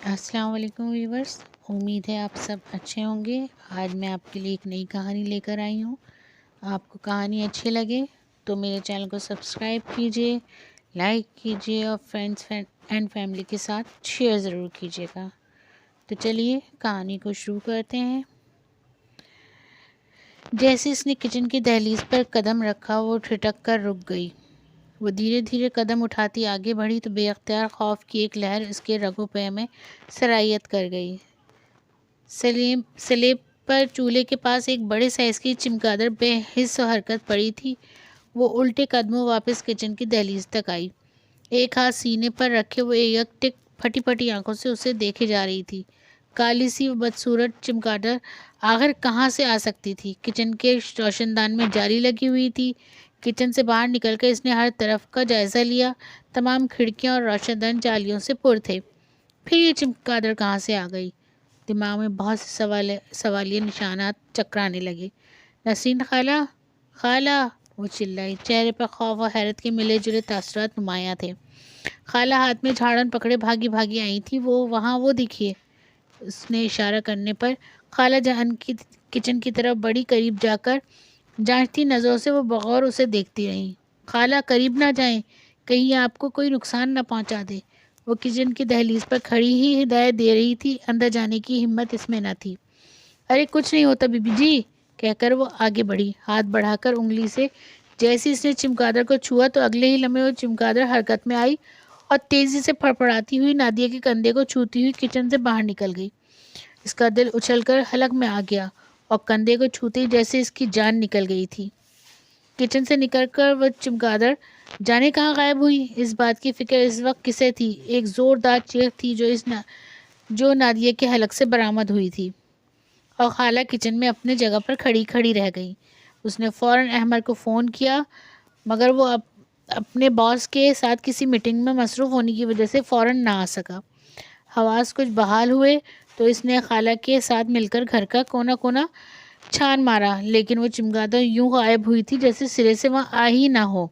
السلام علیکم ویورس، امید ہے آپ سب اچھے ہوں گے۔ آج میں آپ کے لیے ایک نئی کہانی لے کر آئی ہوں۔ آپ کو کہانی اچھی لگے تو میرے چینل کو سبسکرائب کیجیے، لائک کیجیے اور فرینڈس اینڈ فیملی کے ساتھ شیئر ضرور کیجیے گا۔ تو چلیے کہانی کو شروع کرتے ہیں۔ جیسے اس نے کچن کی دہلیز پر قدم رکھا وہ ٹھٹک کر رک گئی۔ وہ دھیرے دھیرے قدم اٹھاتی آگے بڑھی تو بے اختیار خوف کی ایک لہر اس کے رگوں پے میں سرایت کر گئی۔ سلیب پر چولہے کے پاس ایک بڑے سائز کی چمگادڑ بے حس و حرکت پڑی تھی۔ وہ الٹے قدموں واپس کچن کی دہلیز تک آئی۔ ایک ہاتھ سینے پر رکھے وہ یک ٹک پھٹی پھٹی آنکھوں سے اسے دیکھے جا رہی تھی۔ کالی سی و بدصورت چمگادڑ آخر کہاں سے آ سکتی تھی؟ کچن کے روشن دان میں جالی لگی ہوئی تھی۔ کچن سے باہر نکل کر اس نے ہر طرف کا جائزہ لیا۔ تمام کھڑکیاں اور روشن دان جالیوں سے پر تھے۔ پھر یہ چمگادڑ کہاں سے آ گئی؟ دماغ میں بہت سے سوالیہ نشانات چکرانے لگے۔ نسرین خالہ، خالہ، وہ چلائی۔ چہرے پر خوف اور حیرت کے ملے جلے تاثرات نمایاں تھے۔ خالہ ہاتھ میں جھاڑن پکڑے بھاگی بھاگی آئی تھی۔ وہ دیکھیے، اس نے اشارہ کرنے پر خالہ جان کی کچن کی طرف بڑی قریب جا کر جانچتی نظروں سے وہ بغور اسے دیکھتی رہیں۔ خالہ قریب نہ جائیں، کہیں آپ کو کوئی نقصان نہ پہنچا دے۔ وہ کچن کی دہلیز پر کھڑی ہی ہدایت دے رہی تھی، اندر جانے کی ہمت اس میں نہ تھی۔ ارے کچھ نہیں ہوتا بی بی جی، کہہ کر وہ آگے بڑھی۔ ہاتھ بڑھا کر انگلی سے جیسے اس نے چمگادڑ کو چھوا تو اگلے ہی لمحے وہ چمگادڑ حرکت میں آئی اور تیزی سے پھڑپڑاتی ہوئی نادیہ کے کندھے کو چھوتی ہوئی کچن سے باہر نکل گئی۔ اس کا دل اچھل کر حلق میں آ گیا اور کندھے کو چھوتے ہی جیسے اس کی جان نکل گئی تھی۔ کچن سے نکل کر وہ چمگادڑ جانے کہاں غائب ہوئی؟ اس بات کی فکر اس وقت کسے تھی؟ ایک زوردار چیخ تھی جو نادیہ کے حلق سے برآمد ہوئی تھی اور خالہ کچن میں اپنے جگہ پر کھڑی رہ گئی۔ اس نے فوراً احمد کو فون کیا، مگر وہ اپنے باس کے ساتھ کسی میٹنگ میں مصروف ہونے کی وجہ سے فوراً نہ آ سکا۔ حواس کچھ بحال ہوئے تو اس نے خالہ کے ساتھ مل کر گھر کا کونا کونا چھان مارا، لیکن وہ چمگادڑ یوں غائب ہوئی تھی جیسے سرے سے وہاں آ ہی نہ ہو۔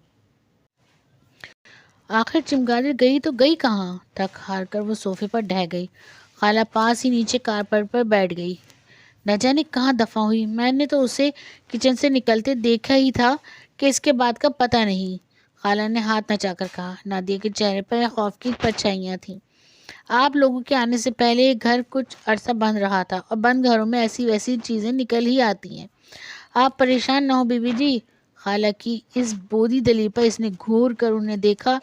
آخر چمگادڑ گئی تو گئی کہاں؟ تھک ہار کر وہ صوفے پر ڈھہ گئی۔ خالہ پاس ہی نیچے کارپیٹ پر بیٹھ گئی۔ نہ جانے کہاں دفع ہوئی، میں نے تو اسے کچن سے نکلتے دیکھا ہی تھا کہ اس کے بعد کا پتہ نہیں، خالہ نے ہاتھ نچا کر کہا۔ نادیہ کے چہرے پر خوف کی پرچھائیاں تھیں۔ آپ لوگوں کے آنے سے پہلے یہ گھر کچھ عرصہ بند رہا تھا اور بند گھروں میں ایسی ویسی چیزیں نکل ہی آتی ہیں۔ آپ پریشان نہ ہو بی بی جی۔ خالہ کی اس بودی دلی پر اس نے گھور کر انہیں دیکھا،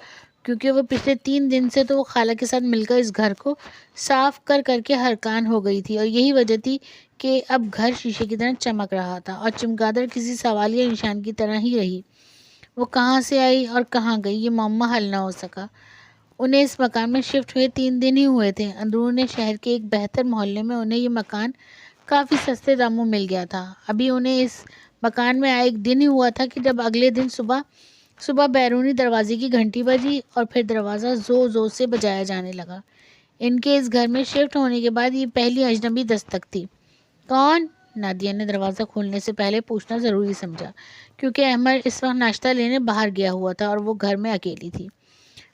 کیونکہ وہ پچھلے 3 دن سے تو وہ خالہ کے ساتھ مل کر اس گھر کو صاف کر کے ہرکان ہو گئی تھی، اور یہی وجہ تھی کہ اب گھر شیشے کی طرح چمک رہا تھا اور چمگادڑ کسی سوالیہ نشان کی طرح ہی رہی۔ وہ کہاں سے آئی اور کہاں گئی، یہ معمہ حل نہ ہو سکا۔ انہیں اس مکان میں شفٹ ہوئے 3 دن ہی ہوئے تھے۔ اندرون شہر کے ایک بہتر محلے میں انہیں یہ مکان کافی سستے داموں مل گیا تھا۔ ابھی انہیں اس مکان میں آئے 1 دن ہی ہوا تھا کہ جب اگلے دن صبح بیرونی دروازے کی گھنٹی بجی اور پھر دروازہ زور زور سے بجایا جانے لگا۔ ان کے اس گھر میں شفٹ ہونے کے بعد یہ پہلی اجنبی دستک تھی۔ کون؟ نادیہ نے دروازہ کھولنے سے پہلے پوچھنا ضروری سمجھا، کیونکہ احمد اس وقت ناشتہ لینے باہر گیا ہوا تھا اور وہ گھر میں اکیلی تھی۔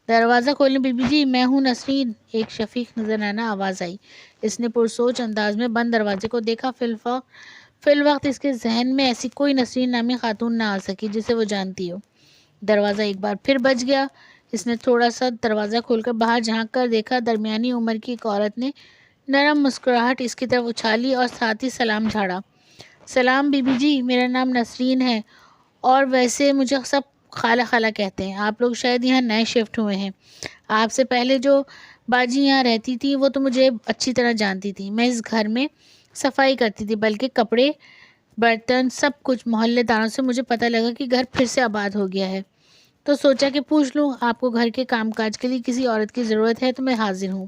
دروازہ کھولیں بی بی جی، میں ہوں نسرین، ایک شفیق نذرانہ آواز آئی۔ اس نے پرسوچ انداز میں بند دروازے کو دیکھا۔ فی الوقت اس کے ذہن میں ایسی کوئی نسرین نامی خاتون نہ آ سکی جسے وہ جانتی ہو۔ دروازہ ایک بار پھر بج گیا۔ اس نے تھوڑا سا دروازہ کھول کر باہر جھانک کر دیکھا۔ درمیانی عمر کی ایک عورت نے نرم مسکراہٹ اس کی طرف اچھالی اور ساتھ ہی سلام جھاڑا۔ سلام بی بی جی، میرا نام نسرین ہے اور ویسے مجھے سب خالہ خالہ کہتے ہیں۔ آپ لوگ شاید یہاں نئے شفٹ ہوئے ہیں۔ آپ سے پہلے جو باجی یہاں رہتی تھی وہ تو مجھے اچھی طرح جانتی تھی۔ میں اس گھر میں صفائی کرتی تھی، بلکہ کپڑے، برتن، سب کچھ۔ محلے داروں سے مجھے پتہ لگا کہ گھر پھر سے آباد ہو گیا ہے، تو سوچا کہ پوچھ لوں، آپ کو گھر کے کام کاج کے لیے کسی عورت کی ضرورت ہے تو میں حاضر ہوں۔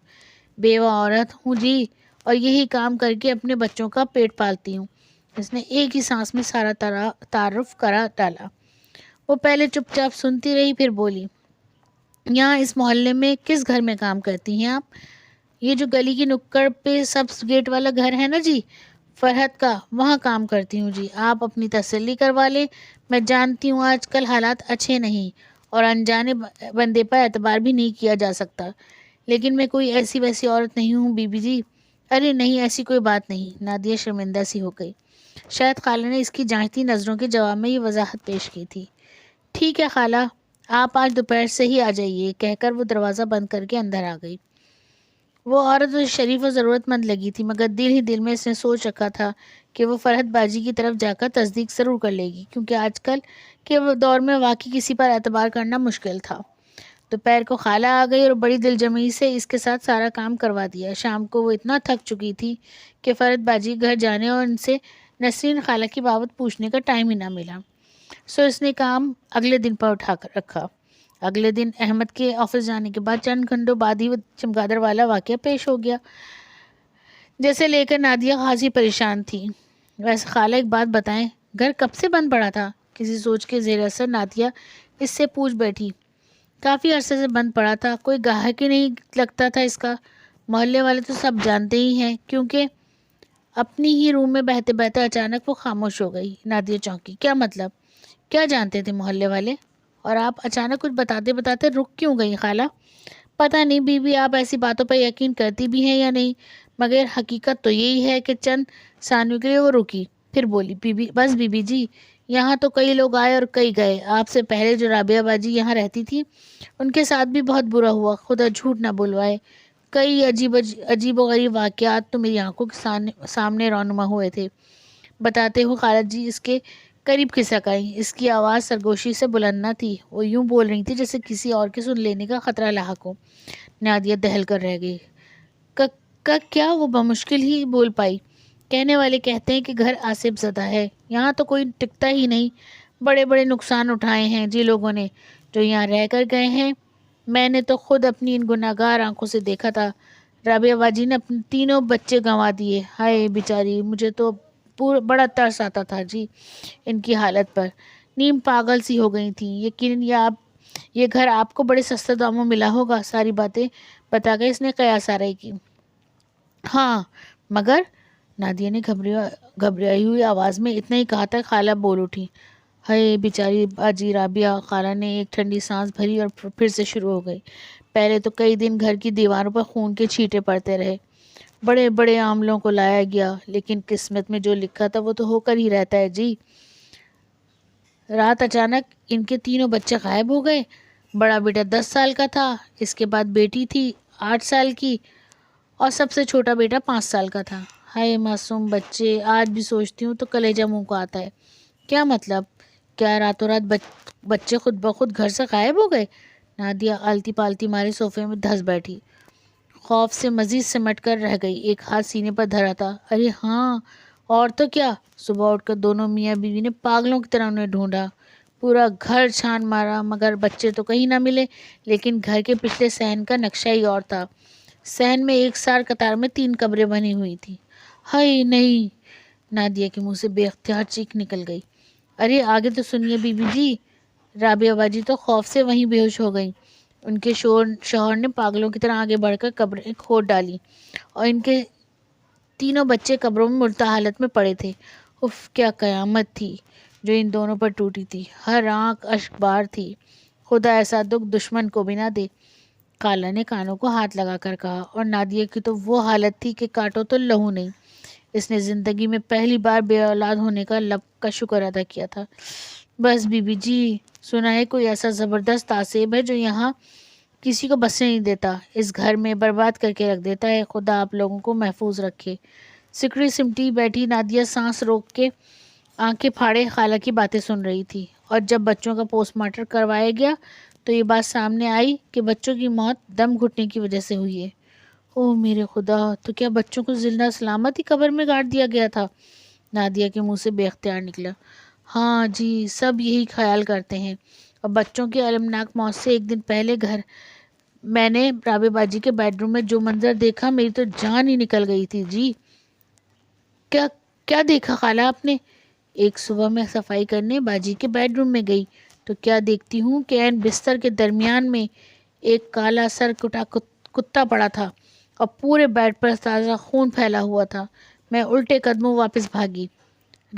بیوہ عورت ہوں جی، اور یہی کام کر کے اپنے بچوں کا پیٹ پالتی ہوں۔ اس نے ایک ہی سانس میں سارا تعارف کرا ڈالا۔ وہ پہلے چپ چاپ سنتی رہی، پھر بولی، یہاں اس محلے میں کس گھر میں کام کرتی ہیں آپ؟ یہ جو گلی کی نکڑ پہ سب گیٹ والا گھر ہے نا جی، فرحت کا، وہاں کام کرتی ہوں جی۔ آپ اپنی تسلی کروا لیں، میں جانتی ہوں آج کل حالات اچھے نہیں اور انجانے بندے پر اعتبار بھی نہیں کیا جا سکتا۔ لیکن میں کوئی ایسی ویسی عورت نہیں ہوں بی بی جی. ارے نہیں، ایسی کوئی بات نہیں. نادیہ شرمندہ سی ہو گئی. شاید خالہ نے اس کی جانچتی نظروں کے جواب میں یہ وضاحت پیش کی تھی. ٹھیک ہے خالہ، آپ آج دوپہر سے ہی آ جائیے، کہہ کر وہ دروازہ بند کر کے اندر آ گئی. وہ عورت اسے شریف و ضرورت مند لگی تھی، مگر دل ہی دل میں اس نے سوچ رکھا تھا کہ وہ فرحت باجی کی طرف جا کر تصدیق ضرور کر لے گی، کیونکہ آج کل کے دور میں واقعی کسی پر اعتبار کرنا مشکل تھا. دوپہر کو خالہ آ گئی اور بڑی دل جمعی سے اس کے ساتھ سارا کام کروا دیا. شام کو وہ اتنا تھک چکی تھی کہ فرحت باجی گھر جانے اور ان سے نسرین خالہ کی بابت پوچھنے کا ٹائم ہی نہ ملا. سو اس نے کام اگلے دن پر اٹھا کر رکھا. اگلے دن احمد کے آفس جانے کے بعد چند گھنٹوں بعد ہی وہ چمگادڑ والا واقعہ پیش ہو گیا، جیسے لے کر نادیہ خاصی پریشان تھی. ویسے خالہ ایک بات بتائیں، گھر کب سے بند پڑا تھا؟ کسی سوچ کے زیر اثر نادیہ اس سے پوچھ بیٹھی. کافی عرصے سے بند پڑا تھا، کوئی گاہک ہی نہیں لگتا تھا اس کا. محلے والے تو سب جانتے ہی ہیں، کیونکہ اپنی ہی روم میں بہتے بہتے اچانک وہ خاموش ہو گئی. نادیہ چونکی. کیا مطلب؟ کیا جانتے تھے محلے والے؟ اور آپ اچانک کچھ بتاتے بتاتے رک کیوں گئی خالہ؟ پتہ نہیں بی بی، آپ ایسی باتوں پر یقین کرتی بھی ہیں یا نہیں، مگر حقیقت تو یہی ہے کہ چند ثانیوں کے لیے وہ رکی، پھر بولی. بی بی بس بی بی جی، یہاں تو کئی لوگ آئے اور کئی گئے. آپ سے پہلے جو رابعہ باجی یہاں رہتی تھی ان کے ساتھ بھی بہت برا ہوا، خدا جھوٹ نہ بلوائے. کئی عجیب و غریب واقعات تو میری آنکھوں کے سامنے رونما ہوئے تھے. بتاتے ہو خالہ جی، اس کے قریب کھسک آئی. اس کی آواز سرگوشی سے بلند نہ تھی، وہ یوں بول رہی تھی جیسے کسی اور کے سن لینے کا خطرہ لاحق ہو. نادیہ دہل کر رہ گئی. کیا وہ بمشکل ہی بول پائی. کہنے والے کہتے ہیں کہ گھر آصف زدہ ہے، یہاں تو کوئی ٹکتا ہی نہیں. بڑے بڑے نقصان اٹھائے ہیں جی لوگوں نے جو یہاں رہ کر گئے ہیں. میں نے تو خود اپنی ان گناہگار آنکھوں سے دیکھا تھا. رابعہ باجی نے اپنے تینوں بچے گنوا دیے. ہائے بیچاری، مجھے تو بڑا ترس آتا تھا جی ان کی حالت پر. نیم پاگل سی ہو گئی تھیں. یقیناً یہ گھر آپ کو بڑے سستے داموں ملا ہوگا. ساری باتیں بتا کر اس نے قیاس آرائی کی. ہاں مگر نادیہ نے گھبرائی ہوئی آواز میں اتنا ہی کہا تھا. خالہ بول اٹھی. ہائے بیچاری باجی رابعہ. خالہ نے ایک ٹھنڈی سانس بھری اور پھر سے شروع ہو گئی. پہلے تو کئی دن گھر کی دیواروں پر خون کے چھینٹے پڑتے رہے. بڑے بڑے عاملوں کو لایا گیا، لیکن قسمت میں جو لکھا تھا وہ تو ہو کر ہی رہتا ہے جی. رات اچانک ان کے تینوں بچے غائب ہو گئے. بڑا بیٹا 10 سال کا تھا، اس کے بعد بیٹی تھی 8 سال کی، اور سب سے چھوٹا بیٹا 5 سال کا تھا. ہائے معصوم بچے، آج بھی سوچتی ہوں تو کلیجہ منہ کو آتا ہے. کیا مطلب؟ کیا راتوں رات بچے خود بخود گھر سے غائب ہو گئے؟ نادیہ آلتی پالتی مارے صوفے میں دھس بیٹھی. خوف سے مزید سمٹ کر رہ گئی. ایک ہاتھ سینے پر دھرا تھا. ارے ہاں، اور تو کیا. صبح اٹھ کر دونوں میاں بیوی نے پاگلوں کی طرح انہیں ڈھونڈا. پورا گھر چھان مارا، مگر بچے تو کہیں نہ ملے. لیکن گھر کے پچھلے صحن کا نقشہ ہی اور تھا. صحن میں ایک سار قطار میں 3 قبریں بنی ہوئی تھیں. ہائے نہیں! نادیہ کے منہ سے بے اختیار چیخ نکل گئی. ارے آگے تو سنیے بی بی جی. رابعہ باجی تو خوف سے وہیں بے ہوش ہو گئیں. ان کے شوہر نے پاگلوں کی طرح آگے بڑھ کر قبریں کھود ڈالی، اور ان کے تینوں بچے قبروں میں مردہ حالت میں پڑے تھے. اف، کیا قیامت تھی جو ان دونوں پر ٹوٹی تھی. ہر آنکھ اشک بار تھی. خدا ایسا دکھ دشمن کو بھی نہ دے. خالہ نے کانوں کو ہاتھ لگا کر کہا. اور نادیہ کی تو وہ حالت تھی کہ کاٹو تو لہو نہیں. اس نے زندگی میں پہلی بار بے اولاد ہونے کا لب کا شکر ادا کیا تھا. بس بی بی جی، سنا ہے کوئی ایسا زبردست تاسیب ہے جو یہاں کسی کو بسنے نہیں دیتا، اس گھر میں برباد کر کے رکھ دیتا ہے. خدا آپ لوگوں کو محفوظ رکھے. سکڑی سمٹی بیٹھی نادیہ سانس روک کے آنکھیں پھاڑے خالہ کی باتیں سن رہی تھی. اور جب بچوں کا پوسٹ مارٹم کروایا گیا تو یہ بات سامنے آئی کہ بچوں کی موت دم گھٹنے کی وجہ سے ہوئی ہے. اوہ میرے خدا! تو کیا بچوں کو زندہ سلامت ہی قبر میں گاڑ دیا گیا تھا؟ نادیہ کے منہ سے بے اختیار نکلا. ہاں جی، سب یہی خیال کرتے ہیں. اور بچوں کی المناک موت سے ایک دن پہلے میں نے رابعہ باجی کے بیڈ روم میں جو منظر دیکھا، میری تو جان ہی نکل گئی تھی جی. کیا دیکھا خالہ آپ نے؟ ایک صبح میں صفائی کرنے باجی کے بیڈ روم میں گئی تو کیا دیکھتی ہوں کہ عین بستر کے درمیان میں ایک کالا سر کٹا کتا پڑا تھا، اور پورے بیڈ پر تازہ خون پھیلا ہوا تھا. میں الٹے قدموں واپس بھاگی.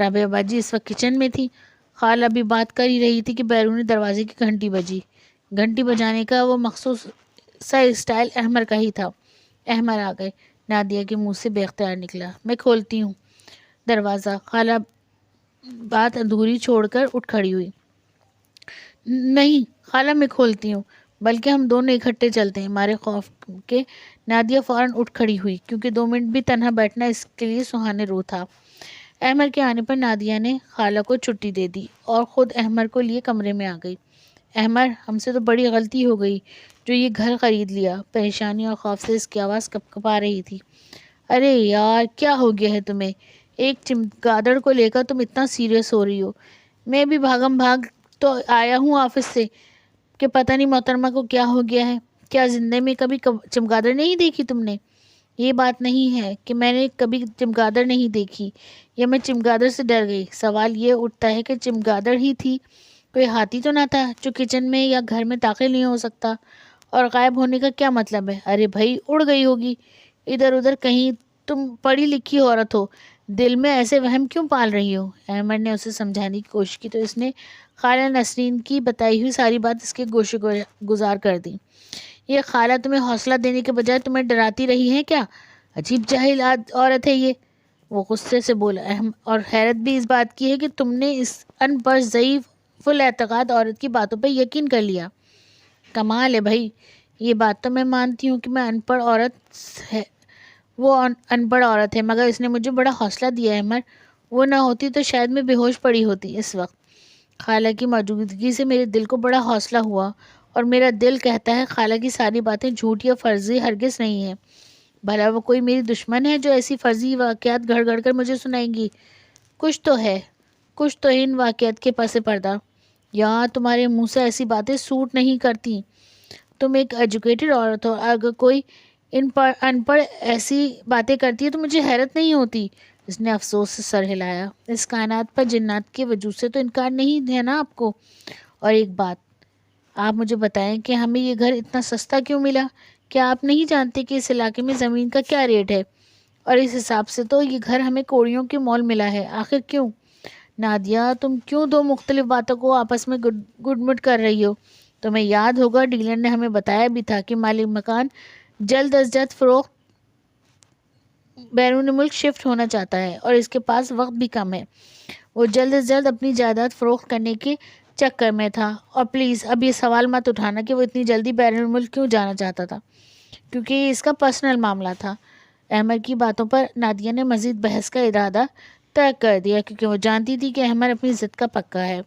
رابعہ باجی اس وقت کچن میں تھی. خالہ بھی بات کر ہی رہی تھی کہ بیرونی دروازے کی گھنٹی بجی. گھنٹی بجانے کا وہ مخصوص سا اسٹائل احمر کا ہی تھا۔ احمر آ گئے، نادیہ کے منہ سے بے اختیار نکلا۔ میں کھولتی ہوں دروازہ۔ خالہ بات ادھوری چھوڑ کر اٹھ کھڑی ہوئی۔ نہیں خالہ، میں کھولتی ہوں، بلکہ ہم دونوں اکٹھے چلتے ہیں۔ ہمارے خوف کے نادیہ فوراً اٹھ کھڑی ہوئی، کیونکہ 2 منٹ بھی تنہا بیٹھنا اس کے لیے سہانے روح تھا۔ احمر کے آنے پر نادیہ نے خالہ کو چھٹی دے دی اور خود احمر کو لیے کمرے میں آ گئی۔ احمر، ہم سے تو بڑی غلطی ہو گئی جو یہ گھر خرید لیا۔ پریشانی اور خوف سے اس کی آواز کپکپا رہی تھی۔ ارے یار، کیا ہو گیا ہے تمہیں؟ ایک چمگادڑ کو لے کر تم اتنا سیریس ہو رہی ہو؟ میں بھی بھاگم بھاگ تو آیا ہوں آفس سے کہ پتہ نہیں محترمہ کو کیا ہو گیا ہے۔ کیا زندگی میں کبھی چمگادڑ نہیں دیکھی تم نے؟ یہ بات نہیں ہے کہ میں نے کبھی چمگادڑ نہیں دیکھی یا میں چمگادڑ سے ڈر گئی۔ سوال یہ اٹھتا ہے کہ چمگادڑ ہی تھی، کوئی ہاتھی تو نہ تھا جو کچن میں یا گھر میں داخل نہیں ہو سکتا؟ اور غائب ہونے کا کیا مطلب ہے؟ ارے بھائی، اڑ گئی ہوگی ادھر ادھر کہیں۔ تم پڑھی لکھی عورت ہو، دل میں ایسے وہم کیوں پال رہی ہو؟ احمد نے اسے سمجھانے کی کوشش کی تو اس نے خالہ نسرین کی بتائی ہوئی ساری بات اس کے گوشے گزار کر دی۔ یہ خالہ تمہیں حوصلہ دینے کے بجائے تمہیں ڈراتی رہی ہے کیا؟ عجیب جاہل عورت ہے یہ، وہ غصے سے بولا۔ اور حیرت بھی اس بات کی ہے کہ تم نے اس ان پڑھ ضعیف الاعتقاد عورت کی باتوں پہ یقین کر لیا۔ کمال ہے بھائی، یہ بات تو میں مانتی ہوں کہ میں ان پڑھ عورت ہے، وہ ان پڑھ عورت ہے، مگر اس نے مجھے بڑا حوصلہ دیا ہے احمد۔ وہ نہ ہوتی تو شاید میں بے ہوش پڑی ہوتی اس وقت۔ خالہ کی موجودگی سے میرے دل کو بڑا حوصلہ ہوا، اور میرا دل کہتا ہے خالہ کی ساری باتیں جھوٹ یا فرضی ہرگز نہیں ہیں۔ بھلا وہ کوئی میری دشمن ہے جو ایسی فرضی واقعات گھڑ گھڑ کر مجھے سنائیں گی؟ کچھ تو ہے، کچھ تو ان واقعات کے پس پردہ۔ یہاں تمہارے منہ سے ایسی باتیں سوٹ نہیں کرتی۔ تم ایک ایجوکیٹڈ عورت ہو، اگر کوئی ان پڑھ ایسی باتیں کرتی ہے تو مجھے حیرت نہیں ہوتی۔ اس نے افسوس سے سر ہلایا۔ اس کائنات پر جنات کے وجود سے تو انکار نہیں ہے نا آپ کو؟ اور ایک بات آپ مجھے بتائیں کہ ہمیں یہ گھر اتنا سستا کیوں ملا؟ کیا آپ نہیں جانتے کہ اس علاقے میں زمین کا کیا ریٹ ہے؟ اور اس حساب سے تو یہ گھر ہمیں کوڑیوں کے مول ملا ہے۔ آخر کیوں؟ نادیہ، تم کیوں 2 مختلف باتوں کو آپس میں گڈ مڈ کر رہی ہو؟ تمہیں یاد ہوگا ڈیلر نے ہمیں بتایا بھی تھا کہ مالک مکان جلد از جلد فروخت بیرون ملک شفٹ ہونا چاہتا ہے اور اس کے پاس وقت بھی کم ہے۔ وہ جلد از جلد اپنی جائیداد فروخت کرنے کے چکر میں تھا۔ اور پلیز اب یہ سوال مت اٹھانا کہ وہ اتنی جلدی بیرون ملک کیوں جانا چاہتا تھا، کیونکہ یہ اس کا پرسنل معاملہ تھا۔ احمد کی باتوں پر نادیہ نے مزید بحث کا ارادہ ترک کر دیا، کیونکہ وہ جانتی تھی کہ احمد اپنی ضد کا پکا ہے،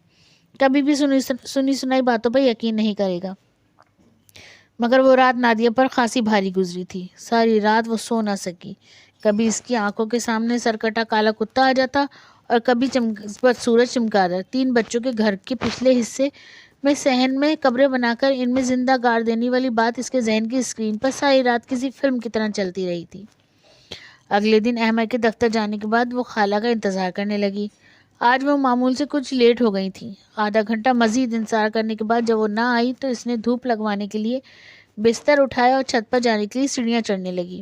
کبھی بھی سنی سنائی باتوں پر یقین نہیں کرے گا۔ مگر وہ رات نادیہ پر خاصی بھاری گزری تھی۔ ساری رات وہ سو نہ سکی۔ کبھی اس کی آنکھوں کے سامنے سرکٹا کالا کتا آ جاتا اور کبھی بدصورت چمگادڑ 3 بچوں کے گھر کے پچھلے حصے میں صحن میں قبریں بنا کر ان میں زندہ گاڑ دینے والی بات اس کے ذہن کی اسکرین پر ساری رات کسی فلم کی طرح چلتی رہی تھی۔ اگلے دن احمد کے دفتر جانے کے بعد وہ خالہ کا انتظار کرنے لگی۔ آج وہ معمول سے کچھ لیٹ ہو گئی تھی۔ آدھا گھنٹہ مزید انتظار کرنے کے بعد جب وہ نہ آئی تو اس نے دھوپ لگوانے کے لیے بستر اٹھایا اور چھت پر جانے کے لیے سیڑھیاں چڑھنے لگی۔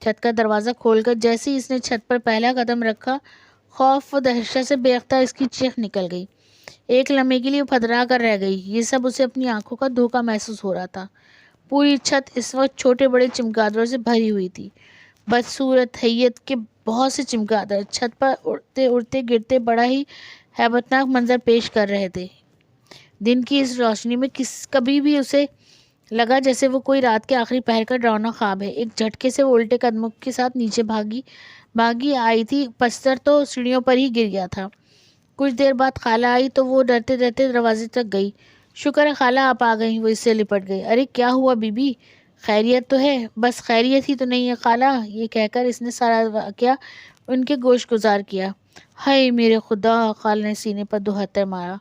چھت کا دروازہ کھول کر جیسے ہی اس نے چھت پر پہلا قدم رکھا، خوف و دہشت سے بے اختیار اس کی چیخ نکل گئی۔ ایک لمحے کے لیے وہ پھدرا کر رہ گئی۔ یہ سب اسے اپنی آنکھوں کا دھوکہ محسوس ہو رہا تھا۔ پوری چھت اس وقت چھوٹے بڑے چمگادڑوں سے بھری ہوئی تھی۔ بدصورت حیت کے بہت سے چمگادڑ چھت پر اڑتے اڑتے گرتے بڑا ہی ہیبتناک منظر پیش کر رہے تھے۔ دن کی اس روشنی میں کبھی بھی اسے لگا جیسے وہ کوئی رات کے آخری پہر کا ڈراؤنا خواب ہے۔ ایک جھٹکے سے وہ الٹے قدموں کے ساتھ نیچے بھاگی آئی تھی۔ پستر تو سیڑھیوں پر ہی گر گیا تھا۔ کچھ دیر بعد خالہ آئی تو وہ ڈرتے ڈرتے دروازے تک گئی۔ شکر ہے خالہ آپ آ گئیں، وہ اس سے لپٹ گئی۔ ارے کیا ہوا بی بی؟ خیریت تو ہے؟ بس خیریت ہی تو نہیں ہے خالہ، یہ کہہ کر اس نے سارا واقعہ ان کے گوش گزار کیا۔ ہائے میرے خدا! خالہ نے سینے پر 2 ہتھر مارا۔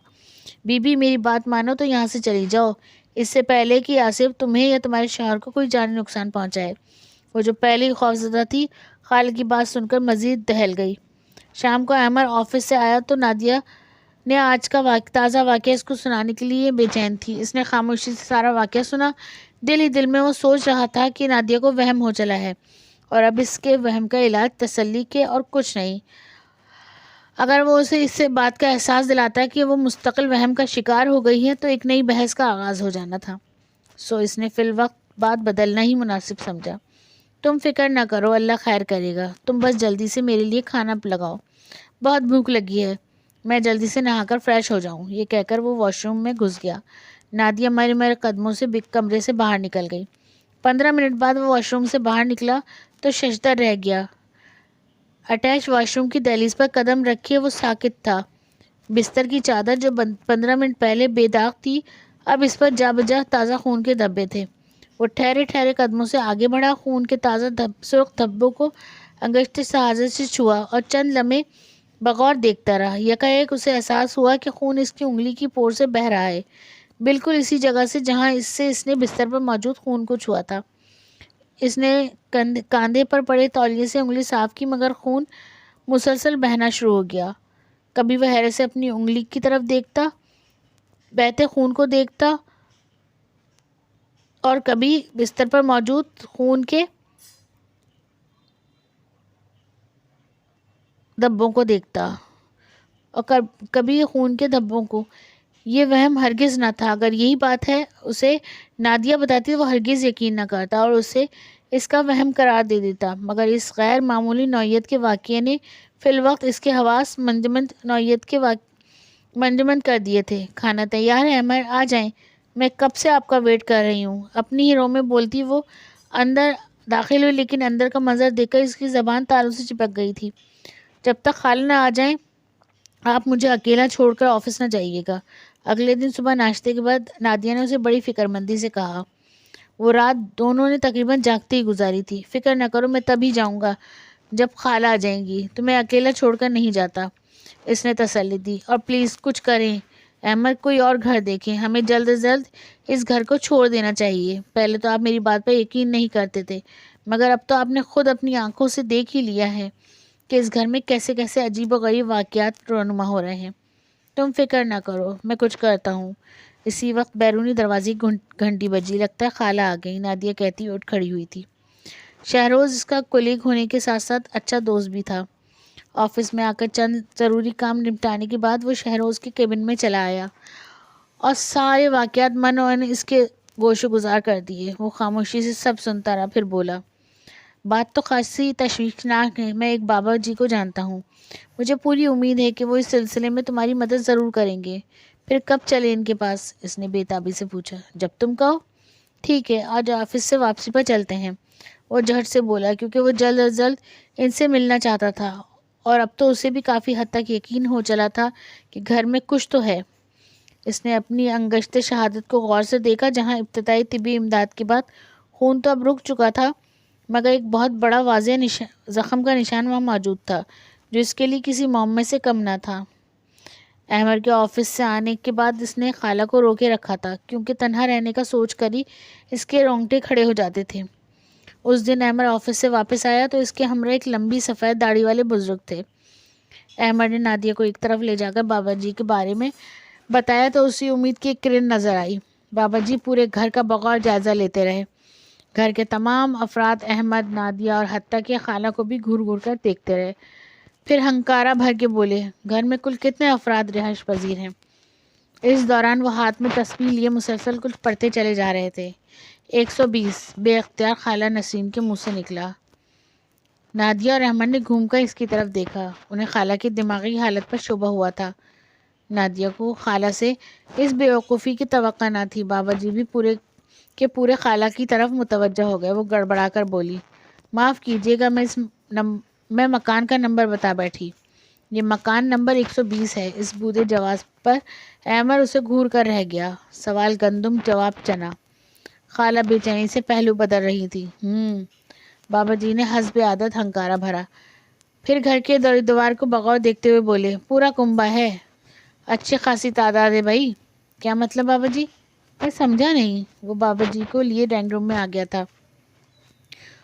بی بی میری بات مانو تو یہاں سے چلی جاؤ، اس سے پہلے کہ آصف تمہیں یا تمہارے شوہر کو کوئی جانی نقصان پہنچائے۔ وہ جو پہلے ہی خوفزدہ تھی، خالہ کی بات سن کر مزید دہل گئی۔ شام کو احمد آفس سے آیا تو نادیہ نے آج کا تازہ واقعہ اس کو سنانے کے لیے بے چین تھی۔ اس نے خاموشی سے سارا واقعہ سنا۔ دل ہی دل میں وہ سوچ رہا تھا کہ نادیہ کو وہم ہو چلا ہے اور اب اس کے وہم کا علاج تسلی کے اور کچھ نہیں۔ اگر وہ اسے اس سے بات کا احساس دلاتا کہ وہ مستقل وہم کا شکار ہو گئی ہے تو ایک نئی بحث کا آغاز ہو جانا تھا۔ سو اس نے فی الوقت بات بدلنا ہی مناسب سمجھا۔ تم فکر نہ کرو، اللہ خیر کرے گا، تم بس جلدی سے میرے لیے کھانا لگاؤ، بہت بھوک لگی ہے، میں جلدی سے نہا کر فریش ہو جاؤں۔ یہ کہہ کر وہ واش روم میں گھس گیا۔ نادیہ مرے مرے قدموں سے کمرے سے باہر نکل گئی۔ 15 منٹ بعد وہ واش روم سے باہر نکلا تو ششدر رہ گیا۔ اٹیچ واش روم کی دہلیز پر قدم رکھے وہ ساکت تھا۔ بستر کی چادر جو 15 منٹ پہلے بے داغ تھی، اب اس پر جا بجا تازہ خون کے دھبے تھے۔ وہ ٹھہرے ٹھہرے قدموں سے آگے بڑھا، خون کے تازہ سرخ دھبوں کو انگشت سہازت سے چھوا اور چند لمحے بغور دیکھتا رہا۔ یکایک اسے احساس ہوا کہ خون اس کی انگلی کی پور سے بہہ رہا ہے، بالکل اسی جگہ سے جہاں اس نے بستر پر موجود خون کو چھوا تھا۔ اس نے کاندھے پر پڑے تولیے سے انگلی صاف کی، مگر خون مسلسل بہنا شروع ہو گیا۔ کبھی وہ حیرت سے اپنی انگلی کی طرف دیکھتا، بہتے خون کو دیکھتا، اور کبھی بستر پر موجود خون کے دھبوں کو دیکھتا، اور کبھی خون کے دھبوں کو۔ یہ وہم ہرگز نہ تھا۔ اگر یہی بات ہے اسے نادیہ بتاتی تو وہ ہرگز یقین نہ کرتا اور اسے اس کا وہم قرار دے دیتا، مگر اس غیر معمولی نوعیت کے واقعے نے فی الوقت اس کے حواس منجمد کر دیے تھے۔ کھانا تیار ہے احمد، آ جائیں، میں کب سے آپ کا ویٹ کر رہی ہوں۔ اپنی ہی رو میں بولتی وہ اندر داخل ہوئی، لیکن اندر کا منظر دیکھ کر اس کی زبان تالوں سے چپک گئی تھی۔ جب تک خالہ نہ آ جائیں آپ مجھے اکیلا چھوڑ کر آفس نہ جائیے گا۔ اگلے دن صبح ناشتے کے بعد نادیہ نے اسے بڑی فکر مندی سے کہا۔ وہ رات دونوں نے تقریباً جاگتے ہی گزاری تھی۔ فکر نہ کرو، میں تب ہی جاؤں گا جب خالہ آ جائیں گی، تمہیں اکیلا چھوڑ کر نہیں جاتا، اس نے تسلی دی۔ اور پلیز کچھ کریں احمد، کوئی اور گھر دیکھیں، ہمیں جلد از جلد اس گھر کو چھوڑ دینا چاہیے۔ پہلے تو آپ میری بات پر یقین نہیں کرتے تھے، مگر اب تو آپ نے خود اپنی آنکھوں سے دیکھ ہی لیا ہے کہ اس گھر میں کیسے کیسے عجیب و غریب واقعات رونما ہو رہے ہیں۔ تم فکر نہ کرو، میں کچھ کرتا ہوں۔ اسی وقت بیرونی دروازے کی گھنٹی بجی۔ لگتا ہے خالہ آ گئی، نادیہ کہتی اٹھ کھڑی ہوئی تھی۔ شہروز اس کا کولیگ ہونے کے ساتھ ساتھ اچھا دوست بھی تھا۔ آفس میں آ کر چند ضروری کام نمٹانے کے بعد وہ شہروز کے کیبن میں چلا آیا اور سارے واقعات من اور اس کے گوش گزار کر دیے۔ وہ خاموشی سے سب سنتا رہا، پھر بولا، بات تو خاصی تشویشناک ہے، میں ایک بابا جی کو جانتا ہوں، مجھے پوری امید ہے کہ وہ اس سلسلے میں تمہاری مدد ضرور کریں گے۔ پھر کب چلے ان کے پاس؟ اس نے بے تابی سے پوچھا۔ جب تم کہو۔ ٹھیک ہے، آج آفس سے واپسی پر چلتے ہیں، وہ جھٹ سے بولا، کیونکہ وہ جلد از جلد ان سے ملنا چاہتا تھا اور اب تو اسے بھی کافی حد تک یقین ہو چلا تھا کہ گھر میں کچھ تو ہے۔ اس نے اپنی انگشت شہادت کو غور سے دیکھا، جہاں ابتدائی طبی امداد کے بعد خون تو اب رک چکا تھا، مگر ایک بہت بڑا واضح زخم کا نشان وہاں موجود تھا، جو اس کے لیے کسی معمے سے کم نہ تھا۔ احمد کے آفس سے آنے کے بعد اس نے خالہ کو روکے رکھا تھا، کیونکہ تنہا رہنے کا سوچ کر ہی اس کے رونگٹے کھڑے ہو جاتے تھے۔ اس دن احمد آفس سے واپس آیا تو اس کے ہمراہ ایک لمبی سفید داڑھی والے بزرگ تھے۔ احمد نے نادیہ کو ایک طرف لے جا کر بابا جی کے بارے میں بتایا تو اسی امید کی ایک کرن نظر آئی۔ بابا جی پورے گھر کا بغور جائزہ لیتے رہے۔ گھر کے تمام افراد، احمد، نادیہ اور حتیٰ کہ خالہ کو بھی گھور گھور کر دیکھتے رہے، پھر ہنکارا بھر کے بولے، گھر میں کل کتنے افراد رہائش پذیر ہیں؟ اس دوران وہ ہاتھ میں تسبیح لیے مسلسل کچھ پڑھتے چلے جا رہے تھے۔ 120 بے اختیار خالہ نسرین کے منہ سے نکلا۔ نادیہ اور احمد نے گھوم کر اس کی طرف دیکھا۔ انہیں خالہ کی دماغی حالت پر شبہ ہوا تھا۔ نادیہ کو خالہ سے اس بے وقوفی کی توقع نہ تھی۔ بابا جی بھی پورے خالہ کی طرف متوجہ ہو گئے۔ وہ گڑبڑا کر بولی، معاف کیجیے گا، میں مکان کا نمبر بتا بیٹھی۔ یہ مکان نمبر 120 ہے۔ اس بودے جواز پر احمد اسے گھور کر رہ گیا۔ سوال گندم، جواب چنا۔ خالہ بے چینی سے پہلو بدل رہی تھی۔ بابا جی نے حسب عادت ہنکارا بھرا، پھر گھر کے دیوار کو بغور دیکھتے ہوئے بولے، پورا کنبہ ہے، اچھی خاصی تعداد ہے بھائی۔ کیا مطلب بابا جی؟ میں سمجھا نہیں۔ وہ بابا جی کو لیے ڈرائنگ روم میں آ گیا تھا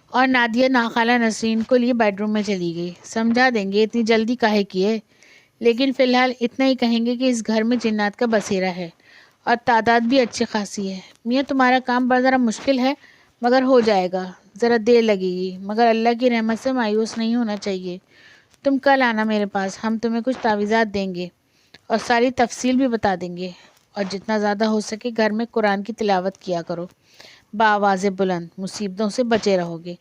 اور نادیہ خالہ نسرین کو لیے بیڈ روم میں چلی گئی۔ سمجھا دیں گے، اتنی جلدی کاہے کی ہے؟ لیکن فی الحال اتنا ہی کہیں گے کہ اس گھر میں جنات کا بسیرا ہے اور تعداد بھی اچھی خاصی ہے۔ میاں تمہارا کام ذرا مشکل ہے، مگر ہو جائے گا، ذرا دیر لگے گی، مگر اللہ کی رحمت سے مایوس نہیں ہونا چاہیے۔ تم کل آنا میرے پاس، ہم تمہیں کچھ تعویذات دیں گے اور ساری تفصیل بھی بتا دیں گے، اور جتنا زیادہ ہو سکے گھر میں قرآن کی تلاوت کیا کرو۔ بآواز بلند، مصیبتوں سے بچے رہو گے۔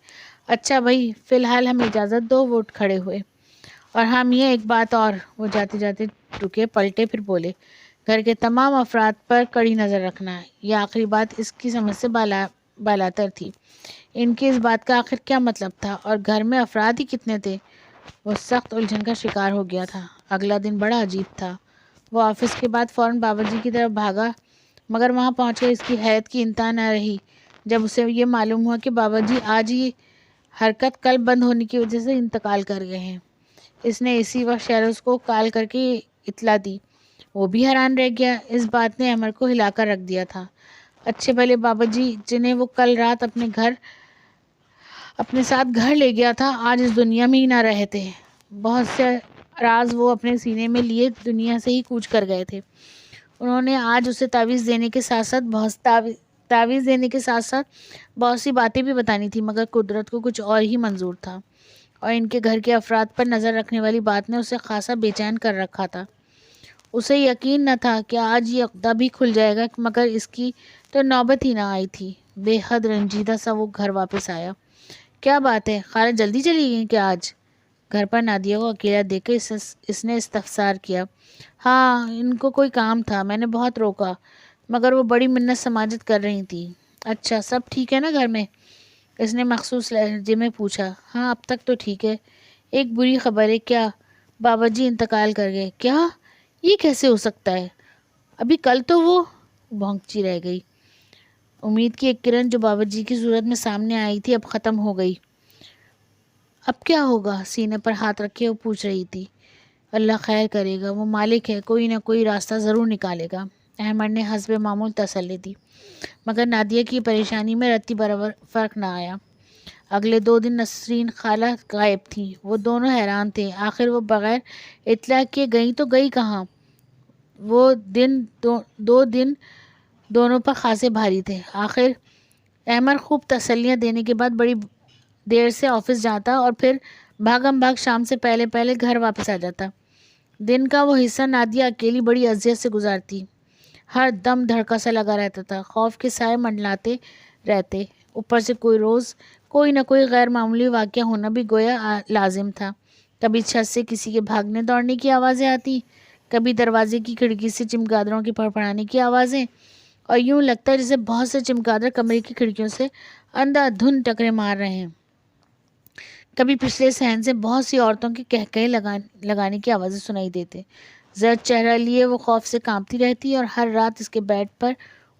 اچھا بھائی، فی الحال ہمیں اجازت دو۔ وہ اٹھ کھڑے ہوئے۔ اور ہاں میاں ایک بات اور۔ وہ جاتے جاتے رکے، پلٹے، پھر بولے، گھر کے تمام افراد پر کڑی نظر رکھنا ہے۔ یہ آخری بات اس کی سمجھ سے بالاتر تھی۔ ان کی اس بات کا آخر کیا مطلب تھا؟ اور گھر میں افراد ہی کتنے تھے؟ وہ سخت الجھن کا شکار ہو گیا تھا۔ اگلا دن بڑا عجیب تھا۔ وہ آفس کے بعد فوراً بابا جی کی طرف بھاگا، مگر وہاں پہنچ کر اس کی حیرت کی انتہا نہ رہی جب اسے یہ معلوم ہوا کہ بابا جی آج ہی حرکت قلب بند ہونے کی وجہ سے انتقال کر گئے ہیں۔ اس نے اسی وقت شہروز کو کال کر کے اطلاع دی۔ وہ بھی حیران رہ گیا۔ اس بات نے عمر کو ہلا کر رکھ دیا تھا۔ اچھے بھلے بابا جی، جنہیں وہ کل رات اپنے ساتھ گھر لے گیا تھا، آج اس دنیا میں ہی نہ رہے تھے۔ بہت سے راز وہ اپنے سینے میں لیے دنیا سے ہی کوچ کر گئے تھے۔ انہوں نے آج اسے تعویذ دینے کے ساتھ ساتھ بہت سی باتیں بھی بتانی تھی، مگر قدرت کو کچھ اور ہی منظور تھا، اور ان کے گھر کے افراد پر نظر رکھنے والی بات نے اسے خاصا بے چین کر رکھا تھا۔ اسے یقین نہ تھا کہ آج یہ عقدہ بھی کھل جائے گا، مگر اس کی تو نوبت ہی نہ آئی تھی۔ بے حد رنجیدہ سا وہ گھر واپس آیا۔ کیا بات ہے، خالہ جلدی چلی گئی کہ آج؟ گھر پر نادیہ کو اکیلا دیکھ کے اس نے استفسار کیا۔ ہاں، ان کو کوئی کام تھا، میں نے بہت روکا، مگر وہ بڑی منت سماجت کر رہی تھی۔ اچھا، سب ٹھیک ہے نا گھر میں؟ اس نے مخصوص لہجے میں پوچھا۔ ہاں، اب تک تو ٹھیک ہے۔ ایک بری خبر ہے۔ کیا؟ بابا جی انتقال کر گئے؟ کیا؟ یہ کیسے ہو سکتا ہے؟ ابھی کل تو وہ بھونکتی رہ گئی۔ امید کی ایک کرن جو بابا جی کی صورت میں سامنے آئی تھی اب ختم ہو گئی۔ اب کیا ہوگا؟ سینے پر ہاتھ رکھے وہ پوچھ رہی تھی۔ اللہ خیر کرے گا، وہ مالک ہے، کوئی نہ کوئی راستہ ضرور نکالے گا، احمد نے حسب معمول تسلی دی۔ مگر نادیہ کی پریشانی میں رتی برابر فرق نہ آیا۔ اگلے 2 دن نسرین خالہ غائب تھیں۔ وہ دونوں حیران تھے، آخر وہ بغیر اطلاع کے گئیں تو گئی کہاں؟ وہ دو دن دونوں پر خاصے بھاری تھے۔ آخر احمد خوب تسلیاں دینے کے بعد بڑی دیر سے آفس جاتا اور پھر بھاگم بھاگ شام سے پہلے پہلے گھر واپس آ جاتا۔ دن کا وہ حصہ نادیہ اکیلی بڑی اذیت سے گزارتی۔ ہر دم دھڑکا سا لگا رہتا تھا، خوف کے سائے منڈلاتے رہتے، اوپر سے کوئی نہ کوئی غیر معمولی واقعہ ہونا بھی گویا لازم تھا۔ کبھی چھت سے کسی کے بھاگنے دوڑنے کی آوازیں آتی، کبھی دروازے کی کھڑکی سے چمگادڑوں کی پھڑپڑانے کی آوازیں، اور یوں لگتا جیسے بہت سے چمگادڑ کمرے کی کھڑکیوں سے اندھا دھند ٹکرے مار رہے ہیں۔ کبھی پچھلے صحن سے بہت سی عورتوں کے کہکہے لگانے کی آوازیں سنائی دیتے۔ زرد چہرہ لیے وہ خوف سے کانپتی رہتی، اور ہر رات اس کے بیڈ پر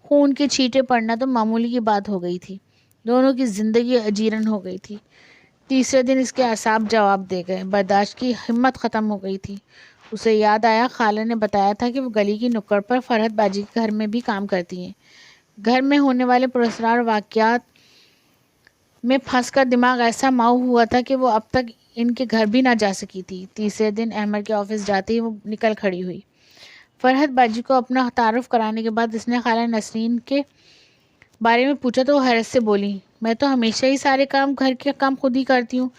خون کے چھینٹے پڑنا تو معمولی کی بات ہو گئی تھی۔ دونوں کی زندگی اجیرن ہو گئی تھی۔ تیسرے دن اس کے اعصاب جواب دے گئے، برداشت کی ہمت ختم ہو گئی تھی۔ اسے یاد آیا خالہ نے بتایا تھا کہ وہ گلی کی نکڑ پر فرحت باجی کے گھر میں بھی کام کرتی ہیں۔ گھر میں ہونے والے پراسرار واقعات میں پھنس کر دماغ ایسا ماؤ ہوا تھا کہ وہ اب تک ان کے گھر بھی نہ جا سکی تھی۔ تیسرے دن احمد کے آفس جاتے ہی وہ نکل کھڑی ہوئی۔ فرحت باجی کو اپنا تعارف کرانے کے بعد اس نے خالہ نسرین کے بارے میں پوچھا تو وہ حیرت سے بولی، میں تو ہمیشہ ہی سارے گھر کے کام خود ہی کرتی ہوں،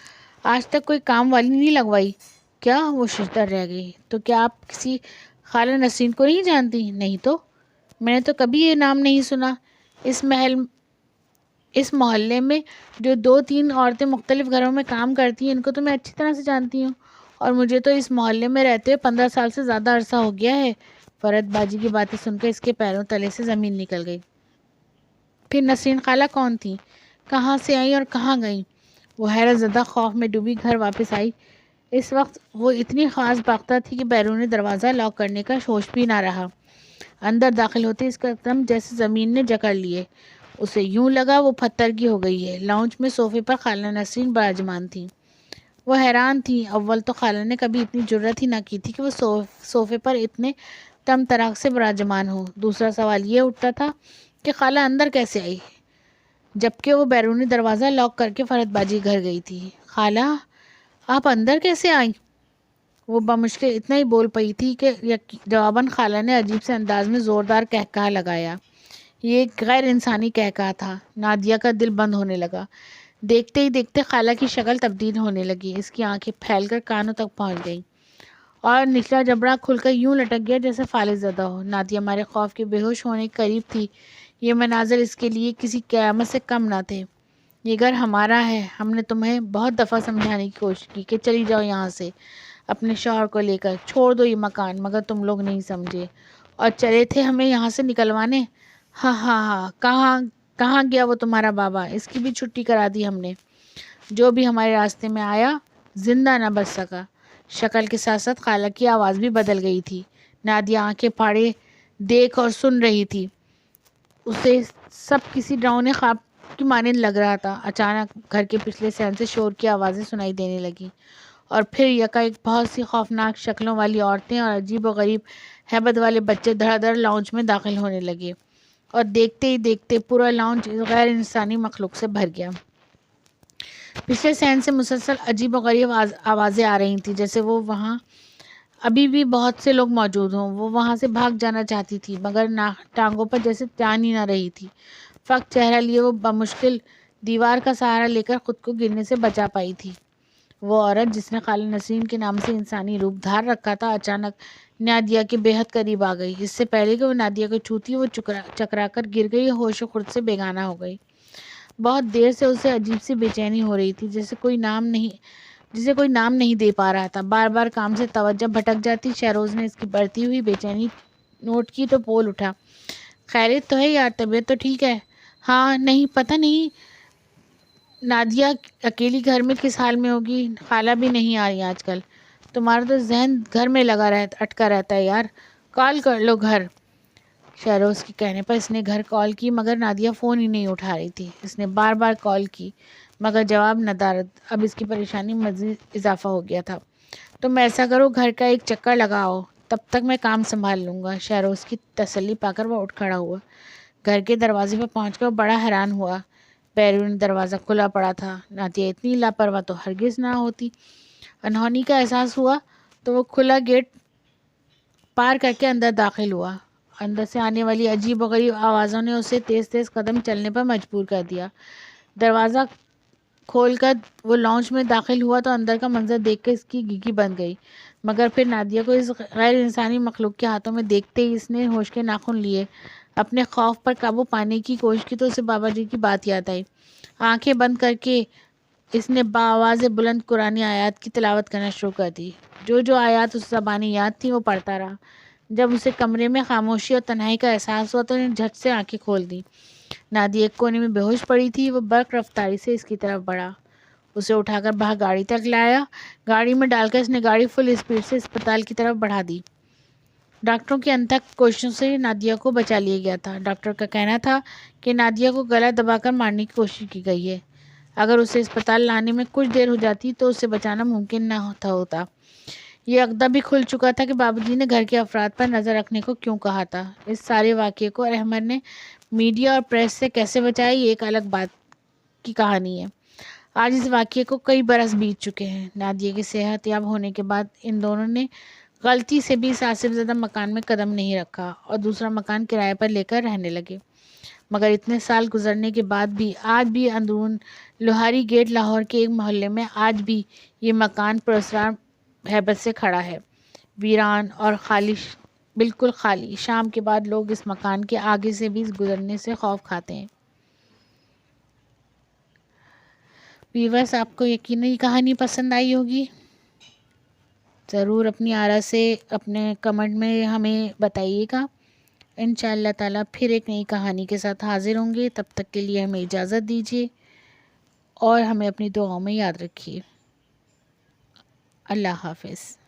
آج تک کوئی کام والی نہیں لگوائی۔ کیا؟ وہ ششدر رہ گئی۔ تو کیا آپ کسی خالہ نسرین کو نہیں جانتی؟ نہیں تو، میں نے تو کبھی یہ نام نہیں سنا۔ اس محلے میں جو 2-3 عورتیں مختلف گھروں میں کام کرتی ہیں، ان کو تو میں اچھی طرح سے جانتی ہوں، اور مجھے تو اس محلے میں رہتے ہوئے 15 سال سے زیادہ عرصہ ہو گیا ہے۔ فرحت باجی کی باتیں سن کر اس کے پیروں تلے سے زمین نکل گئی۔ پھر نسرین خالہ کون تھی؟ کہاں سے آئیں اور کہاں گئیں؟ وہ حیرت زدہ خوف میں ڈوبی گھر واپس آئی۔ اس وقت وہ اتنی خاص باختہ تھی کہ بیرونی دروازہ لاک کرنے کا ہوش بھی نہ رہا۔ اندر داخل ہوتے اس کا قدم جیسے زمین نے جکڑ لیے۔ اسے یوں لگا وہ پتھر کی ہو گئی ہے۔ لاؤنج میں صوفے پر خالہ نسرین براجمان تھیں۔ وہ حیران تھی۔ اول تو خالہ نے کبھی اتنی جرأت ہی نہ کی تھی کہ وہ صوفے پر اتنے تم تراک سے براجمان ہو۔ دوسرا سوال یہ اٹھتا تھا کہ خالہ اندر کیسے آئی، جبکہ وہ بیرونی دروازہ لاک کر کے فرحت باجی گھر گئی تھی۔ خالہ، آپ اندر کیسے آئیں؟ وہ بمشکل اتنا ہی بول پئی تھی کہ جواباً خالہ نے عجیب سے انداز میں زوردار کہکہا لگایا۔ یہ ایک غیر انسانی کہکہا تھا۔ نادیہ کا دل بند ہونے لگا۔ دیکھتے ہی دیکھتے خالہ کی شکل تبدیل ہونے لگی۔ اس کی آنکھیں پھیل کر کانوں تک پہنچ گئیں، اور نچلا جبڑا کھل کر یوں لٹک گیا جیسے فالج زدہ ہو۔ نادیہ ہمارے خوف کے بے ہوش ہونے کے قریب تھی۔ یہ مناظر اس کے لیے کسی قیامت سے کم نہ تھے۔ یہ گھر ہمارا ہے، ہم نے تمہیں بہت دفعہ سمجھانے کی کوشش کی کہ چلی جاؤ یہاں سے اپنے شوہر کو لے کر، چھوڑ دو یہ مکان، مگر تم لوگ نہیں سمجھے اور چلے تھے ہمیں یہاں سے نکلوانے۔ ہاں ہاں ہاں، کہاں کہاں گیا وہ تمہارا بابا؟ اس کی بھی چھٹی کرا دی ہم نے۔ جو بھی ہمارے راستے میں آیا زندہ نہ بچ سکا۔ شکل کے ساتھ ساتھ خالہ کی آواز بھی بدل گئی تھی۔ نادیہ آنکھیں پھاڑے دیکھ اور سن رہی تھی۔ اسے سب کسی ڈراؤنے خواب کی مانند لگ رہا تھا۔ اچانک گھر کے پچھلے صحن سے شور کی آوازیں سنائی دینے لگیں اور پھر یکایک بہت سی خوفناک شکلوں والی عورتیں اور عجیب و غریب ہیبت والے بچے دھڑا دھڑ لاؤنج میں داخل ہونے لگے اور دیکھتے ہی دیکھتے پورا لاؤنج غیر انسانی مخلوق سے بھر گیا۔ پچھلے صحن سے مسلسل عجیب و غریب آوازیں آ رہی تھیں، جیسے وہاں ابھی بھی بہت سے لوگ موجود ہوں۔ وہ وہاں سے بھاگ جانا چاہتی تھی مگر ٹانگوں پر جیسے جان ہی نہ رہی تھی۔ فقط چہرہ لیے وہ بمشکل دیوار کا سہارا لے کر خود کو گرنے سے بچا پائی تھی۔ وہ عورت جس نے خالہ نسرین کے نام سے انسانی روپ دھار رکھا تھا اچانک نادیہ کے بے حد قریب آ گئی۔ اس سے پہلے کہ وہ نادیہ کو چھوتی وہ چکرا کر گر گئی، ہوش و خرد سے بیگانہ ہو گئی۔ بہت دیر سے اسے عجیب سی بے چینی ہو رہی تھی، جسے کوئی نام نہیں دے پا رہا تھا۔ بار بار کام سے توجہ بھٹک جاتی۔ شہروز نے اس کی بڑھتی ہوئی بے چینی نوٹ کی تو بول اٹھا، خیریت تو ہے یار؟ طبیعت تو ٹھیک ہے؟ ہاں نہیں، پتہ نہیں نادیہ اکیلی گھر میں کس حال میں ہوگی، خالہ بھی نہیں آ رہی آج کل۔ تمہارا تو ذہن گھر میں اٹکا رہتا ہے یار، کال کر لو گھر۔ شہروز کے کہنے پر اس نے گھر کال کی مگر نادیہ فون ہی نہیں اٹھا رہی تھی۔ اس نے بار بار کال کی مگر جواب ندارد۔ اب اس کی پریشانی مزید اضافہ ہو گیا تھا۔ تم ایسا کرو، گھر کا ایک چکر لگاؤ، تب تک میں کام سنبھال لوں گا۔ شہروز کی تسلی پا کر وہ اٹھ کھڑا ہوا۔ گھر کے دروازے پر پہنچ کر بڑا حیران ہوا۔ بیرون دروازہ کھلا پڑا تھا۔ نادیہ اتنی لاپرواہ تو ہرگز نہ ہوتی۔ انہونی کا احساس ہوا تو وہ کھلا گیٹ پار کر کے اندر داخل ہوا۔ اندر سے آنے والی عجیب و غریب آوازوں نے اسے تیز تیز قدم چلنے پر مجبور کر دیا۔ دروازہ کھول کر وہ لاؤنج میں داخل ہوا تو اندر کا منظر دیکھ کر اس کی گیگی بن گئی، مگر پھر نادیہ کو اس غیر انسانی مخلوق کے ہاتھوں میں دیکھتے ہی اس نے ہوش کے ناخن لیے۔ اپنے خوف پر قابو پانے کی کوشش کی تو اسے بابا جی کی بات یاد آئی۔ آنکھیں بند کر کے اس نے بآواز بلند قرآن آیات کی تلاوت کرنا شروع کر دی۔ جو آیات اس زبانی یاد تھی وہ پڑھتا رہا۔ جب اسے کمرے میں خاموشی اور تنہائی کا احساس ہوا تو انہیں جھٹ سے آنکھیں کھول دیں۔ نادیہ ایک کونے میں بے ہوش پڑی تھی۔ وہ برق رفتاری سے اس کی طرف بڑھا، اسے اٹھا کر باہر گاڑی تک لایا۔ گاڑی میں ڈال کر اس نے گاڑی فل اسپیڈ سے اسپتال کی طرف بڑھا دی۔ ڈاکٹروں کی انتھک کوششوں سے نادیہ کو بچا لیا گیا تھا۔ ڈاکٹر کا کہنا تھا کہ نادیہ کو گلا دبا کر مارنے کی کوشش کی گئی ہے۔ اگر اسے اسپتال لانے میں کچھ دیر ہو جاتی تو اسے بچانا ممکن نہ ہوتا۔ یہ عقدہ بھی کھل چکا تھا کہ بابا جی نے گھر کے افراد پر نظر رکھنے کو کیوں کہا تھا۔ اس سارے واقعے کو احمد نے میڈیا اور پریس سے کیسے بچایا، یہ ایک الگ بات کی کہانی ہے۔ آج اس واقعے کو کئی برس بیت چکے ہیں۔ نادیہ کے صحت یاب ہونے کے بعد ان دونوں نے غلطی سے بھی اس آصف زدہ مکان میں قدم نہیں رکھا اور دوسرا مکان کرائے پر لے کر رہنے لگے۔ مگر اتنے سال گزرنے کے بعد بھی آج بھی اندرون لوہاری گیٹ لاہور کے ایک محلے میں آج بھی یہ مکان پراسرار ہیبت سے کھڑا ہے، ویران اور خالی، بالکل خالی۔ شام کے بعد لوگ اس مکان کے آگے سے بھی گزرنے سے خوف کھاتے ہیں۔ ویورز، آپ کو یقیناً یہ کہانی پسند آئی ہوگی۔ ضرور اپنی آرا سے اپنے کمنٹ میں ہمیں بتائیے گا۔ انشاءاللہ تعالیٰ پھر ایک نئی کہانی کے ساتھ حاضر ہوں گے۔ تب تک کے لیے ہمیں اجازت دیجیے اور ہمیں اپنی دعاؤں میں یاد رکھیے۔ اللہ حافظ۔